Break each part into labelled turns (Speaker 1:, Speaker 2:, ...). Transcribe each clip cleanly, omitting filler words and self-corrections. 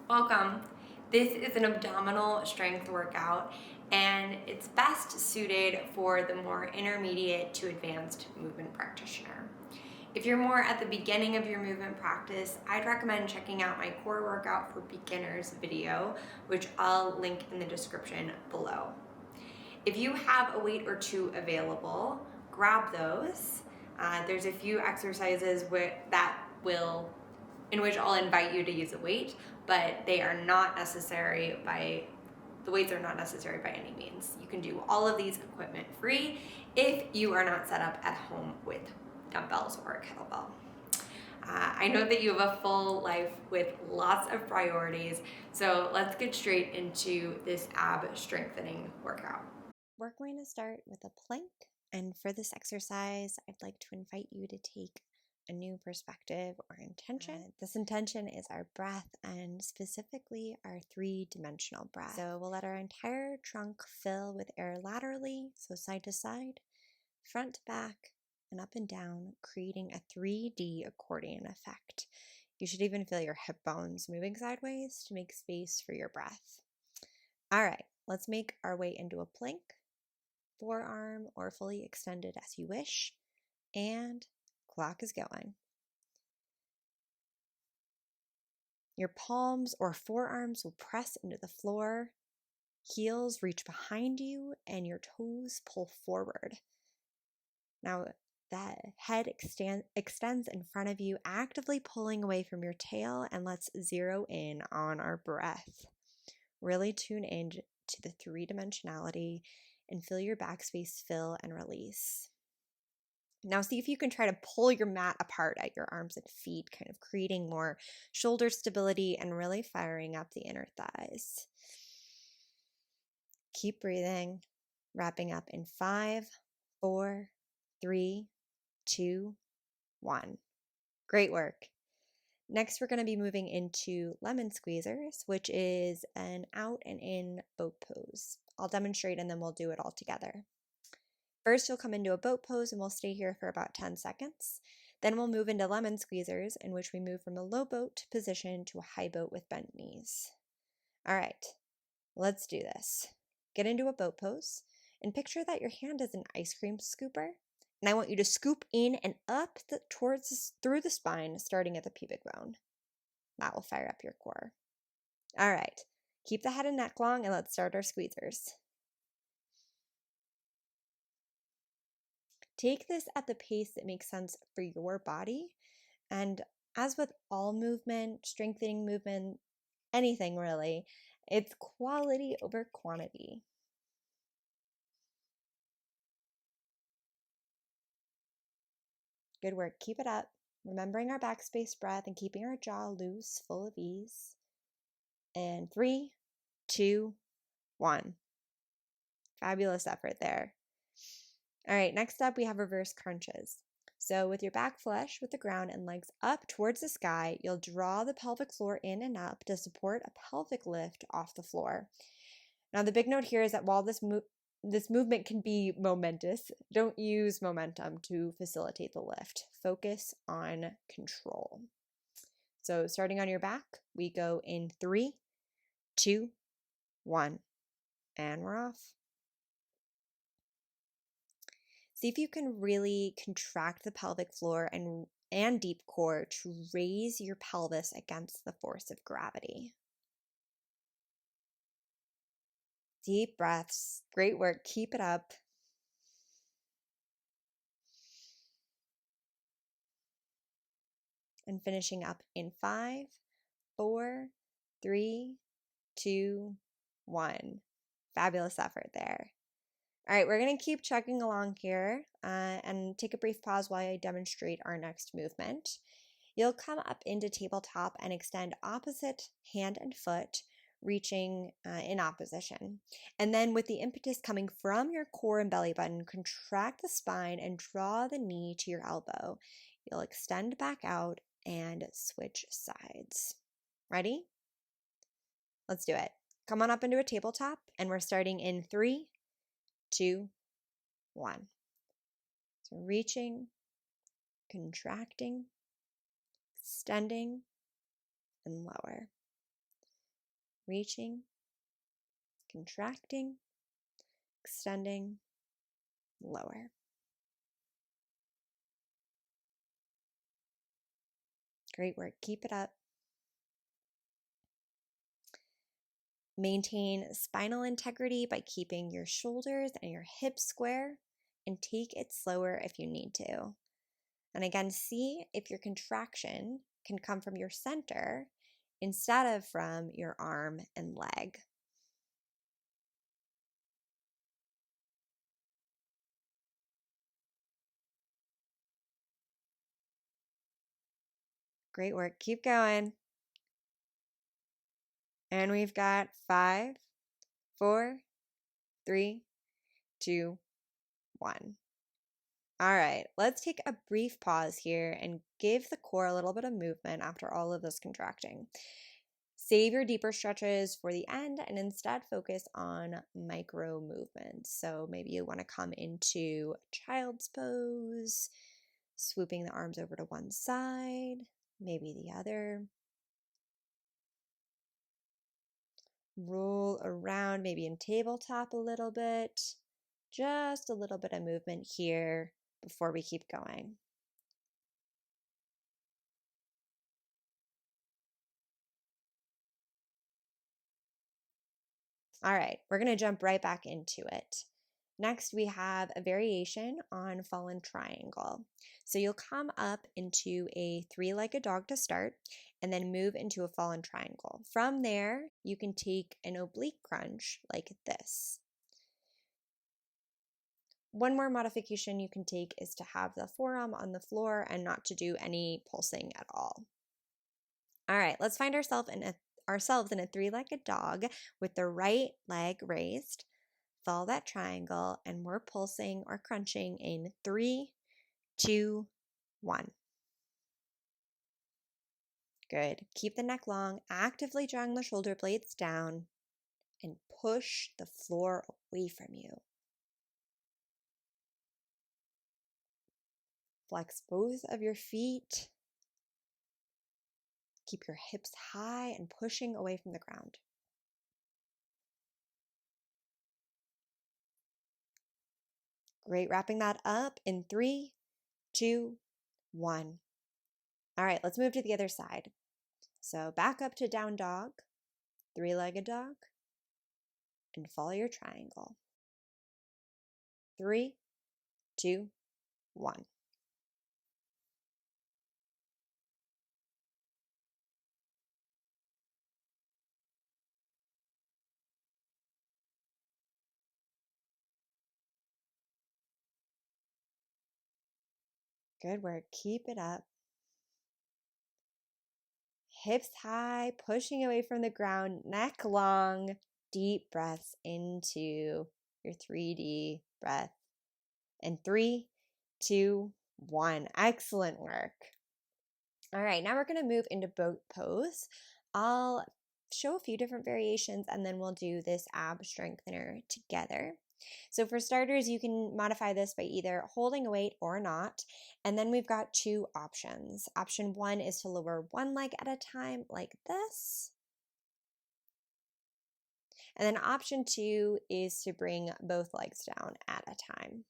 Speaker 1: Welcome. This is an abdominal strength workout and it's best suited for the more intermediate to advanced movement practitioner. If you're more at the beginning of your movement practice, I'd recommend checking out my core workout for beginners video, which I'll link in the description below. If you have a weight or two available, grab those. There's a few exercises in which I'll invite you to use a weight, but the weights are not necessary by any means. You can do all of these equipment free if you are not set up at home with dumbbells or a kettlebell. I know that you have a full life with lots of priorities, so let's get straight into this ab strengthening workout.
Speaker 2: We're going to start with a plank, and for this exercise, I'd like to invite you to take a new perspective or intention. This intention is our breath, and specifically our three-dimensional breath. So we'll let our entire trunk fill with air laterally, so side to side, front to back, and up and down, creating a 3D accordion effect. You should even feel your hip bones moving sideways to make space for your breath. All right, let's make our way into a plank. Forearm or fully extended as you wish, and clock is going. Your palms or forearms will press into the floor, heels reach behind you, and your toes pull forward. Now that head extends in front of you, actively pulling away from your tail, and let's zero in on our breath. Really tune in to the three-dimensionality and feel your back space fill and release. Now see if you can try to pull your mat apart at your arms and feet, kind of creating more shoulder stability and really firing up the inner thighs. Keep breathing, wrapping up in 5, 4, 3, 2, 1. Great work. Next, we're going to be moving into lemon squeezers, which is an out and in boat pose. I'll demonstrate and then we'll do it all together. First, you'll come into a boat pose and we'll stay here for about 10 seconds. Then we'll move into lemon squeezers, in which we move from a low boat position to a high boat with bent knees. All right, let's do this. Get into a boat pose and picture that your hand is an ice cream scooper. And I want you to scoop in and up through the spine, starting at the pubic bone. That will fire up your core. All right, keep the head and neck long and let's start our squeezers. Take this at the pace that makes sense for your body. And as with all movement, strengthening movement, anything really, it's quality over quantity. Good work. Keep it up. Remembering our backspace breath and keeping our jaw loose, full of ease. And 3, 2, 1. Fabulous effort there. All right, next up we have reverse crunches. So with your back flush with the ground and legs up towards the sky, you'll draw the pelvic floor in and up to support a pelvic lift off the floor. Now the big note here is that while this movement can be momentous, don't use momentum to facilitate the lift. Focus on control. So starting on your back, we go in 3, 2, 1, and we're off. See if you can really contract the pelvic floor and deep core to raise your pelvis against the force of gravity. Deep breaths. Great work. Keep it up. And finishing up in 5, 4, 3, 2, 1. Fabulous effort there. All right, we're going to keep chugging along here and take a brief pause while I demonstrate our next movement. You'll come up into tabletop and extend opposite hand and foot, reaching in opposition. And then with the impetus coming from your core and belly button, contract the spine and draw the knee to your elbow. You'll extend back out and switch sides. Ready? Let's do it. Come on up into a tabletop, and we're starting in 3, 2, 1. So reaching, contracting, extending, and lower. reaching, contracting, extending, lower. Great work. Keep it up. Maintain spinal integrity by keeping your shoulders and your hips square, and take it slower if you need to. And again, see if your contraction can come from your center instead of from your arm and leg. Great work. Keep going. And we've got 5, 4, 3, 2, 1. All right, let's take a brief pause here and give the core a little bit of movement after all of this contracting. Save your deeper stretches for the end and instead focus on micro movements. So maybe you want to come into child's pose, swooping the arms over to one side, maybe the other. Roll around, maybe in tabletop a little bit. Just a little bit of movement here before we keep going. All right, we're going to jump right back into it. Next, we have a variation on fallen triangle. So you'll come up into a three-legged dog to start and then move into a fallen triangle. From there, you can take an oblique crunch like this. One more modification you can take is to have the forearm on the floor and not to do any pulsing at all. All right, let's find ourselves in a three-legged dog with the right leg raised. Follow that triangle, and we're pulsing or crunching in 3, 2, 1. Good. Keep the neck long, actively drawing the shoulder blades down, and push the floor away from you. Flex both of your feet. Keep your hips high and pushing away from the ground. Great. Wrapping that up in 3, 2, 1. All right, let's move to the other side. So back up to down dog, three-legged dog, and follow your triangle. 3, 2, 1. Good work. Keep it up. Hips high, pushing away from the ground, neck long, deep breaths into your 3D breath. And 3, 2, 1. Excellent work. All right, now we're going to move into boat pose. I'll show a few different variations and then we'll do this ab strengthener together. So for starters, you can modify this by either holding a weight or not. And then we've got 2 options. Option 1 is to lower one leg at a time like this. And then option 2 is to bring both legs down at a time.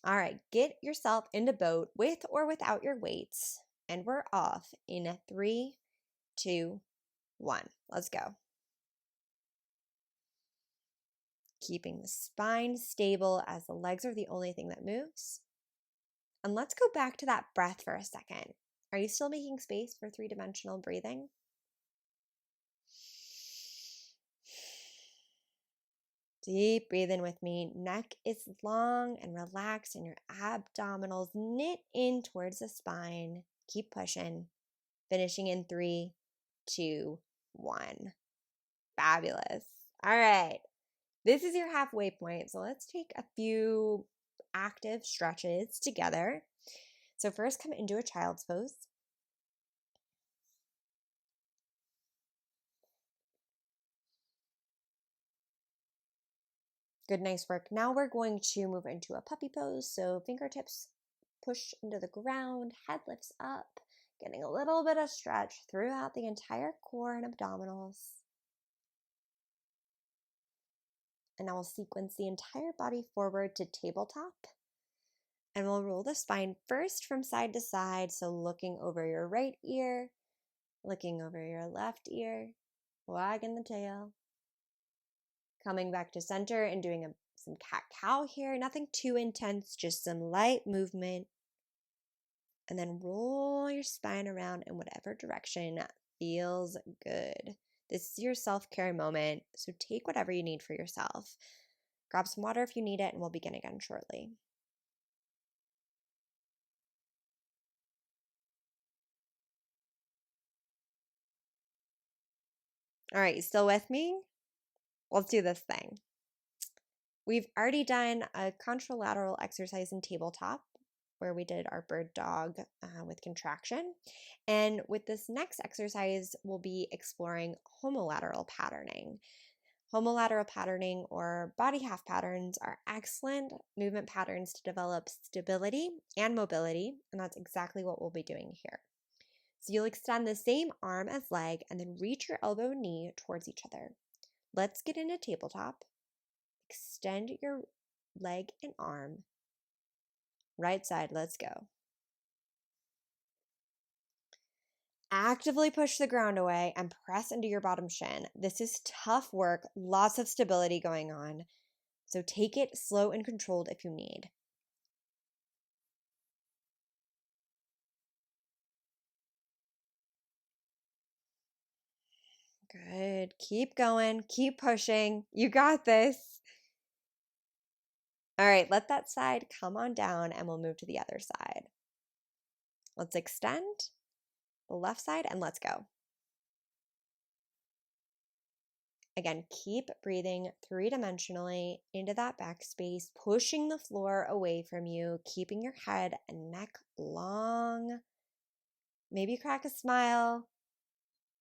Speaker 2: All right, get yourself into boat with or without your weights. And we're off in 3, 2, 1. Let's go. Keeping the spine stable as the legs are the only thing that moves. And let's go back to that breath for a second. Are you still making space for 3-dimensional breathing? Deep breathe in with me. Neck is long and relaxed and your abdominals knit in towards the spine. Keep pushing. Finishing in 3, 2, 1. Fabulous. All right. This is your halfway point. So let's take a few active stretches together. So first, come into a child's pose. Good, nice work. Now we're going to move into a puppy pose. So fingertips push into the ground, head lifts up, Getting a little bit of stretch throughout the entire core and abdominals. And now we'll sequence the entire body forward to tabletop. And we'll roll the spine first from side to side. So looking over your right ear, looking over your left ear, wagging the tail. Coming back to center and doing some cat-cow here. Nothing too intense, just some light movement. And then roll your spine around in whatever direction feels good. This is your self-care moment, so take whatever you need for yourself. Grab some water if you need it, and we'll begin again shortly. All right, you still with me? Let's do this thing. We've already done a contralateral exercise in tabletop, where we did our bird dog with contraction. And with this next exercise, we'll be exploring homolateral patterning. Homolateral patterning or body half patterns are excellent movement patterns to develop stability and mobility, and that's exactly what we'll be doing here. So you'll extend the same arm as leg and then reach your elbow and knee towards each other. Let's get into tabletop. Extend your leg and arm. Right side, let's go. Actively push the ground away and press into your bottom shin. This is tough work, lots of stability going on. So take it slow and controlled if you need. Good. Keep going. Keep pushing. You got this. All right, let that side come on down and we'll move to the other side. Let's extend the left side and let's go. Again, keep breathing three-dimensionally into that back space, pushing the floor away from you, keeping your head and neck long. Maybe crack a smile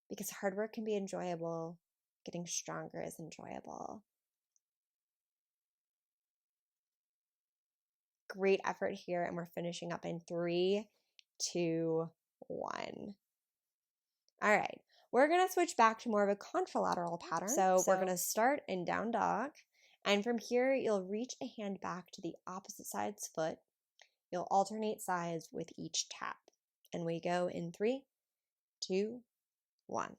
Speaker 2: because hard work can be enjoyable. Getting stronger is enjoyable. Great effort here, and we're finishing up in 3, 2, 1. All right, we're going to switch back to more of a contralateral pattern. So we're going to start in down dog, and from here, you'll reach a hand back to the opposite side's foot. You'll alternate sides with each tap, and we go in 3, 2, 1.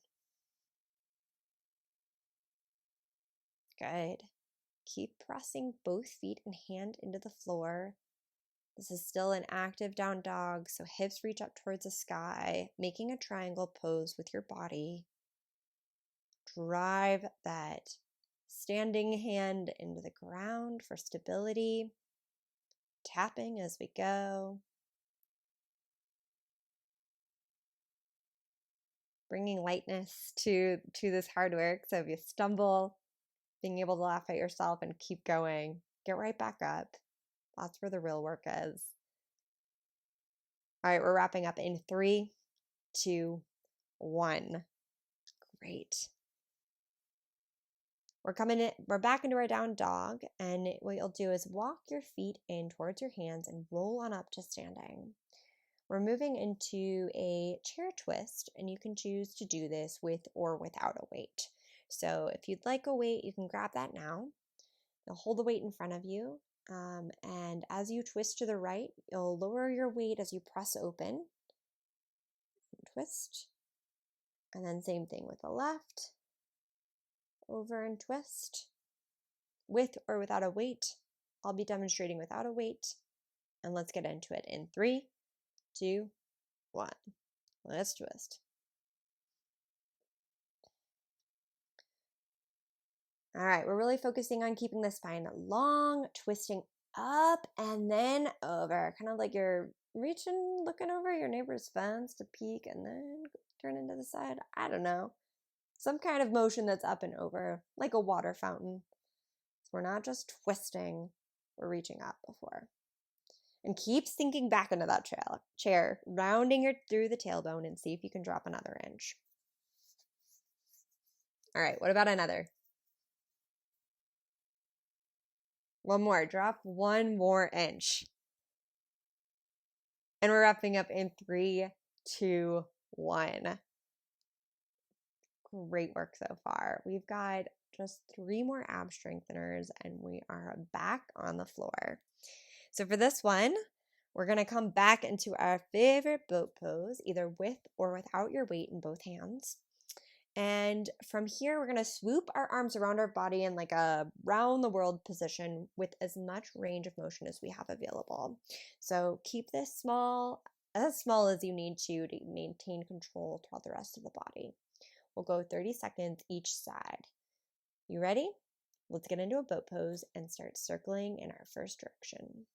Speaker 2: Good. Keep pressing both feet and hand into the floor. This is still an active down dog, so hips reach up towards the sky, making a triangle pose with your body. Drive that standing hand into the ground for stability, tapping as we go. Bringing lightness to this hard work, so if you stumble, being able to laugh at yourself and keep going. Get right back up. That's where the real work is. All right, we're wrapping up in 3, 2, 1. Great. We're back into our down dog, and what you'll do is walk your feet in towards your hands and roll on up to standing. We're moving into a chair twist, and you can choose to do this with or without a weight. So if you'd like a weight, you can grab that now. You'll hold the weight in front of you, and as you twist to the right, you'll lower your weight as you press open. Twist. And then same thing with the left. Over and twist. With or without a weight. I'll be demonstrating without a weight. And let's get into it in 3, 2, 1. Let's twist. All right, we're really focusing on keeping the spine long, twisting up and then over. Kind of like you're reaching, looking over your neighbor's fence to peek and then turn into the side. I don't know. Some kind of motion that's up and over, like a water fountain. So we're not just twisting, we're reaching up before. And keep sinking back into that chair, rounding through the tailbone and see if you can drop another inch. All right, what about another? One more, drop 1 more inch. And we're wrapping up in 3, 2, 1. Great work so far. We've got just 3 more ab strengtheners and we are back on the floor. So for this one, we're going to come back into our favorite boat pose, either with or without your weight in both hands. And from here, we're going to swoop our arms around our body in like a round the world position with as much range of motion as we have available. So keep this as small as you need to maintain control throughout the rest of the body. We'll go 30 seconds each side. You ready? Let's get into a boat pose and start circling in our first direction.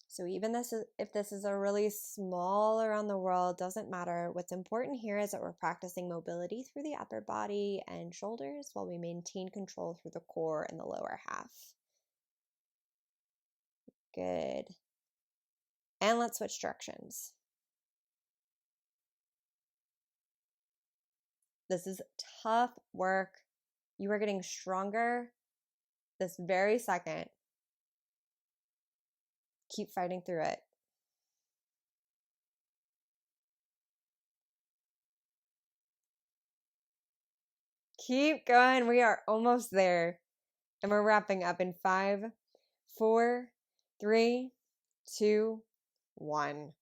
Speaker 2: So even if this is a really small around the world, doesn't matter. What's important here is that we're practicing mobility through the upper body and shoulders while we maintain control through the core and the lower half. Good. And let's switch directions. This is tough work. You are getting stronger this very second. Keep fighting through it. Keep going. We are almost there. And we're wrapping up in 5, 4, 3, 2, 1.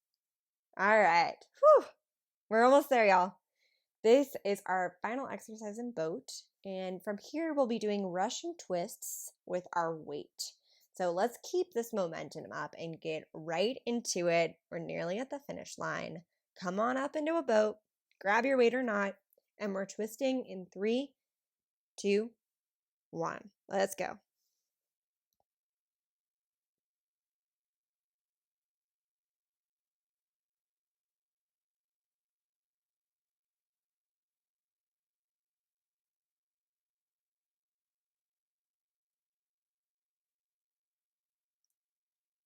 Speaker 2: All right. Whew. We're almost there, y'all. This is our final exercise in boat. And from here, we'll be doing Russian twists with our weight. So let's keep this momentum up and get right into it. We're nearly at the finish line. Come on up into a boat, grab your weight or not, and we're twisting in 3, 2, 1. Let's go.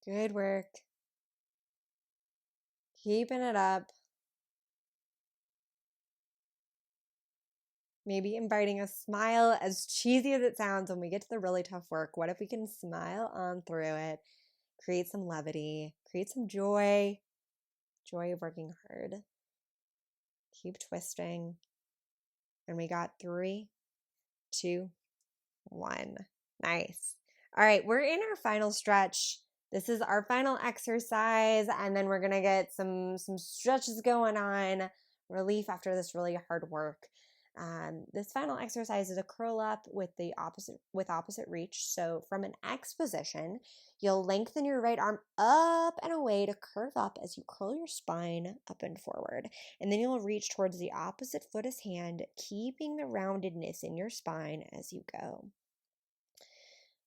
Speaker 2: Good work. Keeping it up. Maybe inviting a smile, as cheesy as it sounds when we get to the really tough work. What if we can smile on through it, create some levity, create some joy of working hard. Keep twisting. And we got 3, 2, 1. Nice. All right, we're in our final stretch. This is our final exercise, and then we're gonna get some stretches going on, relief after this really hard work. This final exercise is a curl up with opposite reach. So from an X position, you'll lengthen your right arm up and away to curve up as you curl your spine up and forward. And then you'll reach towards the opposite foot as hand, keeping the roundedness in your spine as you go.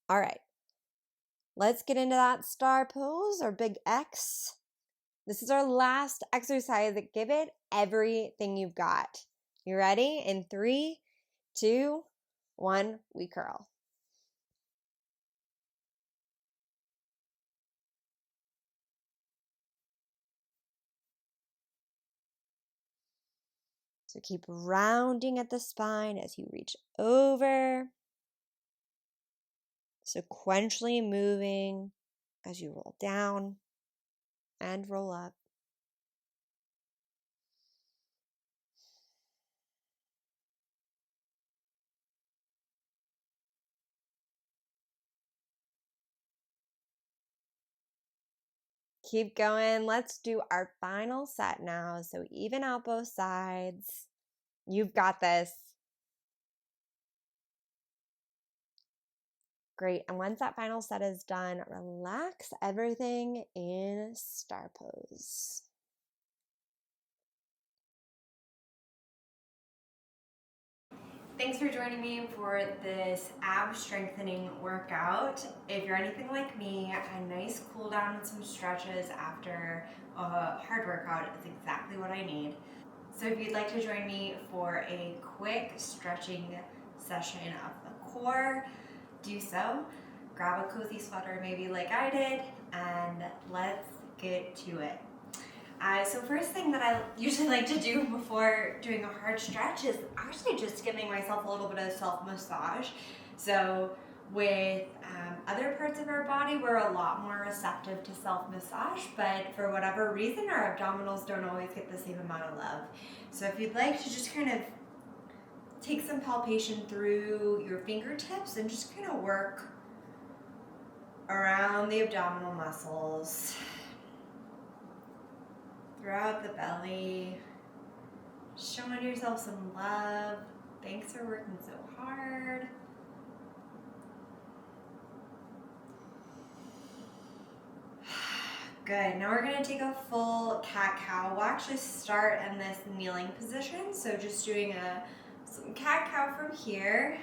Speaker 2: All right, let's get into that star pose or big X. This is our last exercise. Give it everything you've got. You ready? In 3, 2, 1, we curl. So keep rounding at the spine as you reach over. Sequentially moving as you roll down and roll up. Keep going. Let's do our final set now. So even out both sides. You've got this. Great. And once that final set is done, relax everything in star pose.
Speaker 1: Thanks for joining me for this ab strengthening workout. If you're anything like me, a nice cool down and some stretches after a hard workout is exactly what I need. So if you'd like to join me for a quick stretching session of the core, do so. Grab a cozy sweater maybe like I did, and let's get to it. So first thing that I usually like to do before doing a hard stretch is actually just giving myself a little bit of self-massage. So with other parts of our body, we're a lot more receptive to self-massage, but for whatever reason, our abdominals don't always get the same amount of love. So if you'd like to just kind of take some palpation through your fingertips and just kind of work around the abdominal muscles, throughout the belly, showing yourself some love. Thanks for working so hard. Good. Now we're going to take a full cat-cow. We'll actually start in this kneeling position. So just doing some cat-cow from here.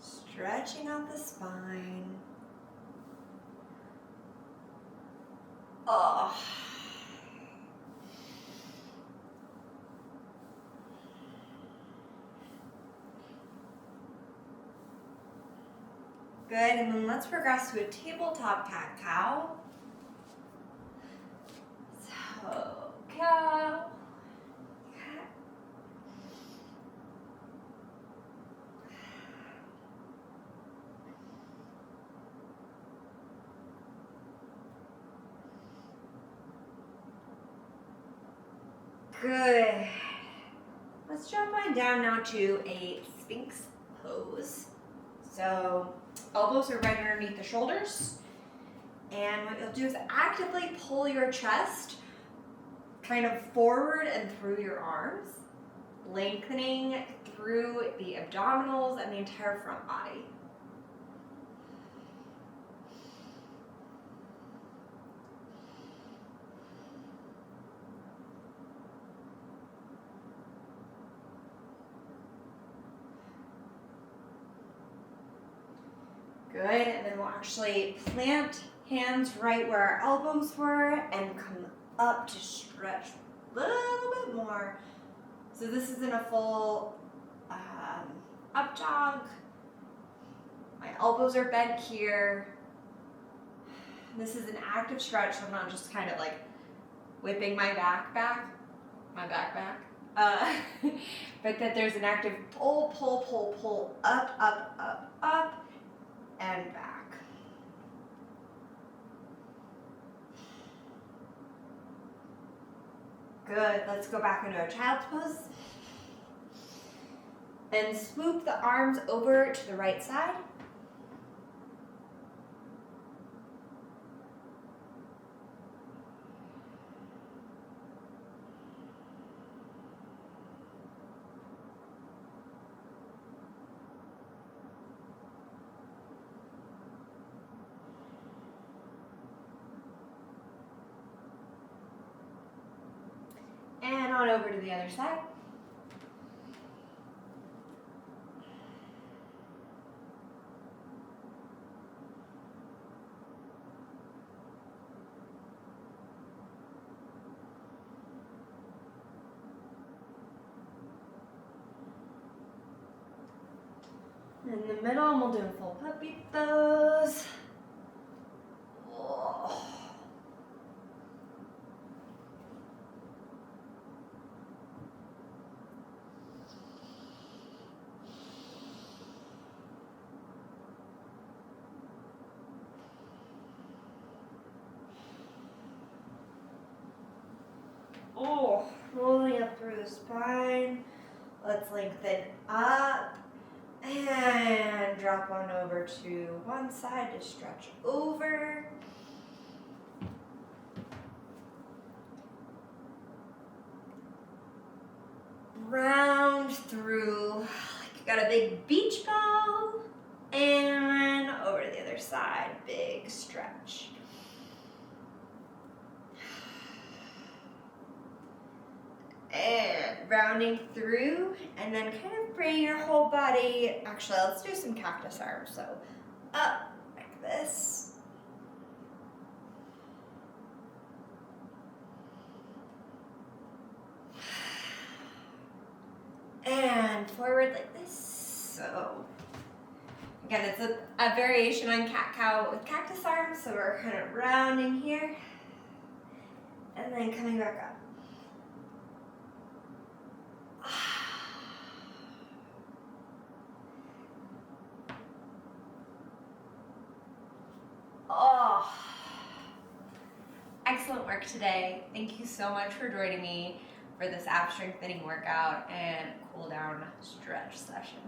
Speaker 1: Stretching out the spine. Oh. Good, and then let's progress to a tabletop cat-cow. So, cow, cat. Good. Let's drop on down now to a Sphinx pose. So elbows are right underneath the shoulders. And what you'll do is actively pull your chest kind of forward and through your arms, lengthening through the abdominals and the entire front body. Good, and then we'll actually plant hands right where our elbows were and come up to stretch a little bit more. So this is in a full up dog. My elbows are bent here. This is an active stretch, so I'm not just kind of like whipping my back back, but that there's an active pull, pull, pull, pull, up, up, up, up, and back. Good, let's go back into our child's pose. And swoop the arms over to the right side. And on over to the other side. In the middle, we'll do a full puppy pose. Oh. Oh, rolling up through the spine. Let's lengthen up and drop on over to one side to stretch over. Round through like you got a big beach ball, and over to the other side, big stretch. And rounding through, and then kind of bring your whole body, actually let's do some cactus arms, so up like this. And forward like this. So again, it's a variation on cat-cow with cactus arms, so we're kind of rounding here. And then coming back up. Oh, excellent work today. Thank you so much for joining me for this ab strengthening workout and cool down stretch session.